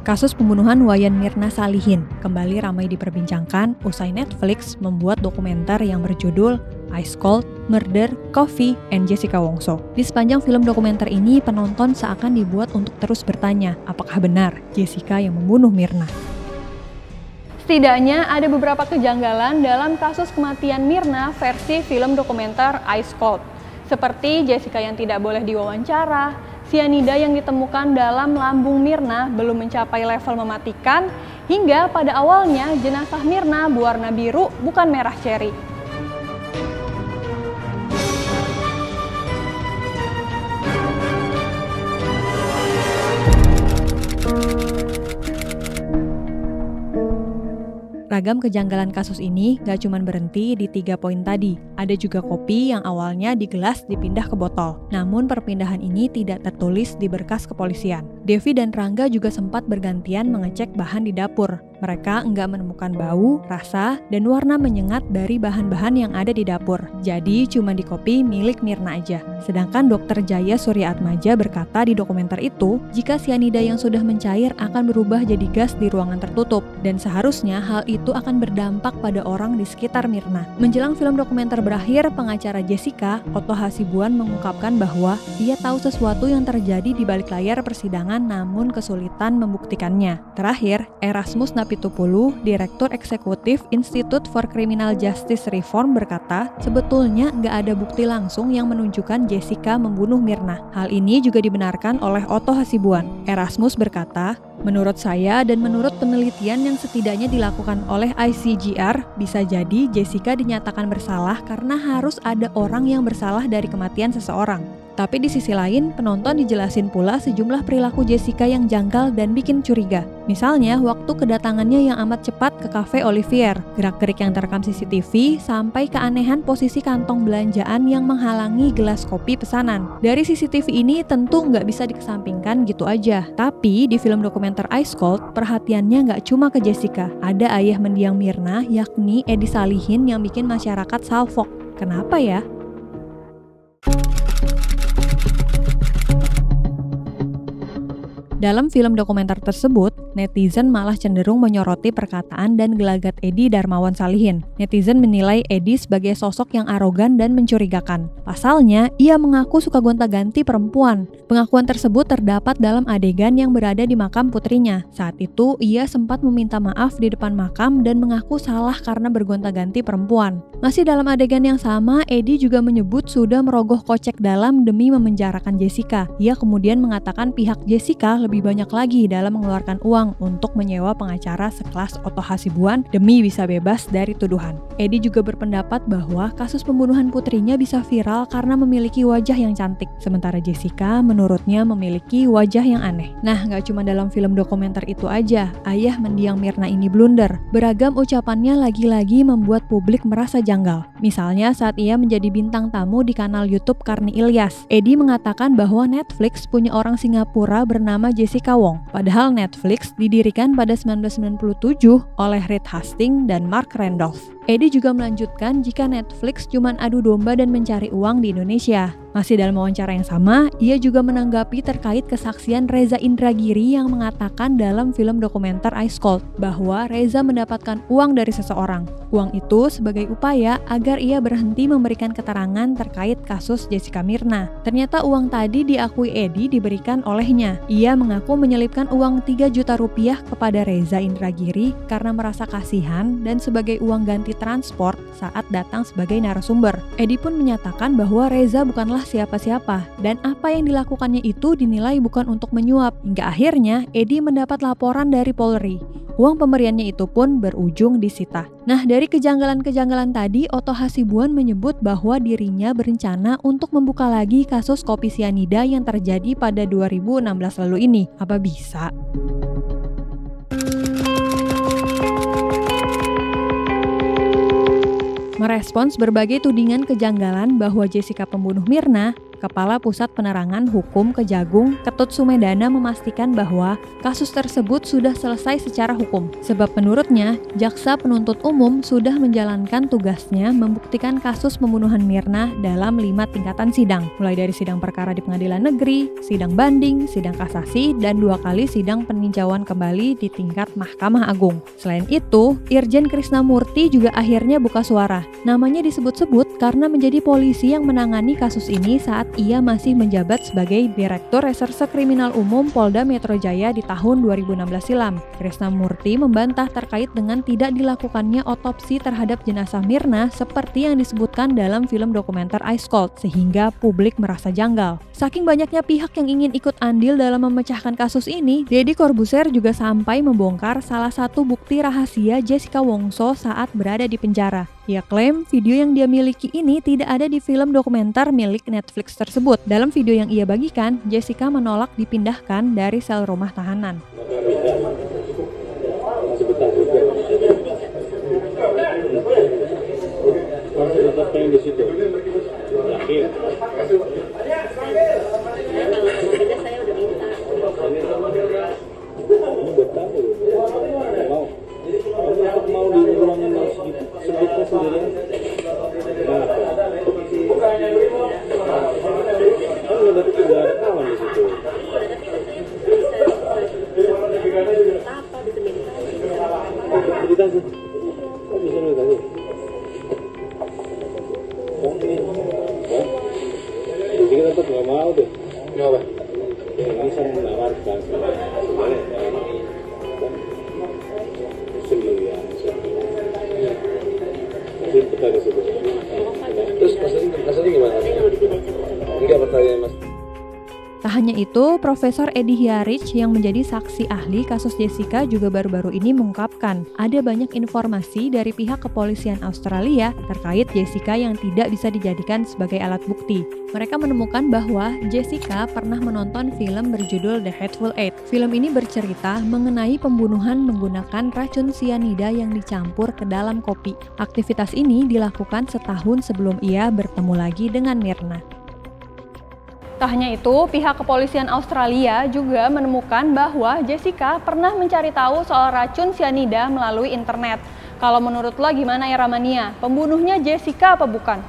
Kasus pembunuhan Wayan Mirna Salihin kembali ramai diperbincangkan usai Netflix membuat dokumenter yang berjudul Ice Cold: Murder, Coffee, and Jessica Wongso. Di sepanjang film dokumenter ini, penonton seakan dibuat untuk terus bertanya, apakah benar Jessica yang membunuh Mirna? Setidaknya ada beberapa kejanggalan dalam kasus kematian Mirna versi film dokumenter Ice Cold. Seperti Jessica yang tidak boleh diwawancara, sianida yang ditemukan dalam lambung Mirna belum mencapai level mematikan, hingga pada awalnya jenazah Mirna berwarna biru bukan merah ceri. Ragam kejanggalan kasus ini gak cuma berhenti di 3 poin tadi. Ada juga kopi yang awalnya di gelas dipindah ke botol. Namun perpindahan ini tidak tertulis di berkas kepolisian. Devi dan Rangga juga sempat bergantian mengecek bahan di dapur. Mereka enggak menemukan bau, rasa, dan warna menyengat dari bahan-bahan yang ada di dapur. Jadi cuma di kopi milik Mirna aja. Sedangkan Dr. Jaya Suryaatmaja berkata di dokumenter itu, jika sianida yang sudah mencair akan berubah jadi gas di ruangan tertutup. Dan seharusnya hal itu akan berdampak pada orang di sekitar Mirna. Menjelang film dokumenter berakhir, pengacara Jessica, Otto Hasibuan, mengungkapkan bahwa ia tahu sesuatu yang terjadi di balik layar persidangan namun kesulitan membuktikannya. Terakhir, Erasmus Napitupulu, Direktur Eksekutif Institute for Criminal Justice Reform, berkata, sebetulnya nggak ada bukti langsung yang menunjukkan Jessica membunuh Mirna. Hal ini juga dibenarkan oleh Otto Hasibuan. Erasmus berkata, menurut saya dan menurut penelitian yang setidaknya dilakukan oleh ICGR, bisa jadi Jessica dinyatakan bersalah karena harus ada orang yang bersalah dari kematian seseorang. Tapi di sisi lain, penonton dijelasin pula sejumlah perilaku Jessica yang janggal dan bikin curiga. Misalnya, waktu kedatangannya yang amat cepat ke Cafe Olivier, gerak-gerik yang terekam CCTV, sampai keanehan posisi kantong belanjaan yang menghalangi gelas kopi pesanan. Dari CCTV ini tentu nggak bisa dikesampingkan gitu aja. Tapi di film dokumenter Ice Cold, perhatiannya nggak cuma ke Jessica. Ada ayah mendiang Mirna, yakni Edi Salihin, yang bikin masyarakat salfok. Kenapa ya? Dalam film dokumenter tersebut, netizen malah cenderung menyoroti perkataan dan gelagat Edi Darmawan Salihin. Netizen menilai Edi sebagai sosok yang arogan dan mencurigakan. Pasalnya, ia mengaku suka gonta-ganti perempuan. Pengakuan tersebut terdapat dalam adegan yang berada di makam putrinya. Saat itu, ia sempat meminta maaf di depan makam dan mengaku salah karena bergonta-ganti perempuan. Masih dalam adegan yang sama, Edi juga menyebut sudah merogoh kocek dalam demi memenjarakan Jessica. Ia kemudian mengatakan pihak Jessica lebih banyak lagi dalam mengeluarkan uang untuk menyewa pengacara sekelas Otto Hasibuan demi bisa bebas dari tuduhan. Edi juga berpendapat bahwa kasus pembunuhan putrinya bisa viral karena memiliki wajah yang cantik, sementara Jessica menurutnya memiliki wajah yang aneh. Nah, gak cuma dalam film dokumenter itu aja, ayah mendiang Mirna ini blunder. Beragam ucapannya lagi-lagi membuat publik merasa janggal. Misalnya saat ia menjadi bintang tamu di kanal YouTube Karni Ilyas, Edi mengatakan bahwa Netflix punya orang Singapura bernama Jessica Wong. Padahal Netflix didirikan pada 1997 oleh Reed Hastings dan Mark Randolph. Edi juga melanjutkan jika Netflix cuma adu domba dan mencari uang di Indonesia. Masih dalam wawancara yang sama, ia juga menanggapi terkait kesaksian Reza Indragiri yang mengatakan dalam film dokumenter Ice Cold bahwa Reza mendapatkan uang dari seseorang. Uang itu sebagai upaya agar ia berhenti memberikan keterangan terkait kasus Jessica Mirna. Ternyata uang tadi diakui Edi diberikan olehnya. Ia mengaku menyelipkan uang 3 juta rupiah kepada Reza Indragiri karena merasa kasihan dan sebagai uang ganti transport saat datang sebagai narasumber. Edi pun menyatakan bahwa Reza bukanlah siapa-siapa dan apa yang dilakukannya itu dinilai bukan untuk menyuap. Hingga akhirnya Edi mendapat laporan dari Polri. Uang pemberiannya itu pun berujung disita. Nah, dari kejanggalan-kejanggalan tadi, Otto Hasibuan menyebut bahwa dirinya berencana untuk membuka lagi kasus kopi sianida yang terjadi pada 2016 lalu ini. Apa bisa? Merespons berbagai tudingan kejanggalan bahwa Jessica pembunuh Mirna, Kepala Pusat Penerangan Hukum Kejagung, Ketut Sumedana memastikan bahwa kasus tersebut sudah selesai secara hukum. Sebab menurutnya, jaksa penuntut umum sudah menjalankan tugasnya membuktikan kasus pembunuhan Mirna dalam 5 tingkatan sidang, mulai dari sidang perkara di pengadilan negeri, sidang banding, sidang kasasi, dan 2 kali sidang peninjauan kembali di tingkat Mahkamah Agung. Selain itu, Irjen Krisnamurti juga akhirnya buka suara. Namanya disebut-sebut karena menjadi polisi yang menangani kasus ini saat ia masih menjabat sebagai Direktur Reserse Kriminal Umum Polda Metro Jaya di tahun 2016 silam. Krisnamurti membantah terkait dengan tidak dilakukannya otopsi terhadap jenazah Mirna seperti yang disebutkan dalam film dokumenter Ice Cold, sehingga publik merasa janggal. Saking banyaknya pihak yang ingin ikut andil dalam memecahkan kasus ini, Deddy Corbuzier juga sampai membongkar salah satu bukti rahasia Jessica Wongso saat berada di penjara. Ia klaim video yang dia miliki ini tidak ada di film dokumenter milik Netflix tersebut. Dalam video yang ia bagikan, Jessica menolak dipindahkan dari sel rumah tahanan. Jadi kita tetap nggak mau tuh. Kenapa? Ini bisa menawarkan terus maksudnya gimana? Enggak pertanyaan mas. Tak hanya itu, Profesor Edi Hyarich yang menjadi saksi ahli kasus Jessica juga baru-baru ini mengungkapkan ada banyak informasi dari pihak kepolisian Australia terkait Jessica yang tidak bisa dijadikan sebagai alat bukti. Mereka menemukan bahwa Jessica pernah menonton film berjudul The Hateful Eight. Film ini bercerita mengenai pembunuhan menggunakan racun sianida yang dicampur ke dalam kopi. Aktivitas ini dilakukan setahun sebelum ia bertemu lagi dengan Mirna. Tak hanya itu, pihak kepolisian Australia juga menemukan bahwa Jessica pernah mencari tahu soal racun sianida melalui internet. Kalau menurut lo gimana ya Ramania? Pembunuhnya Jessica apa bukan?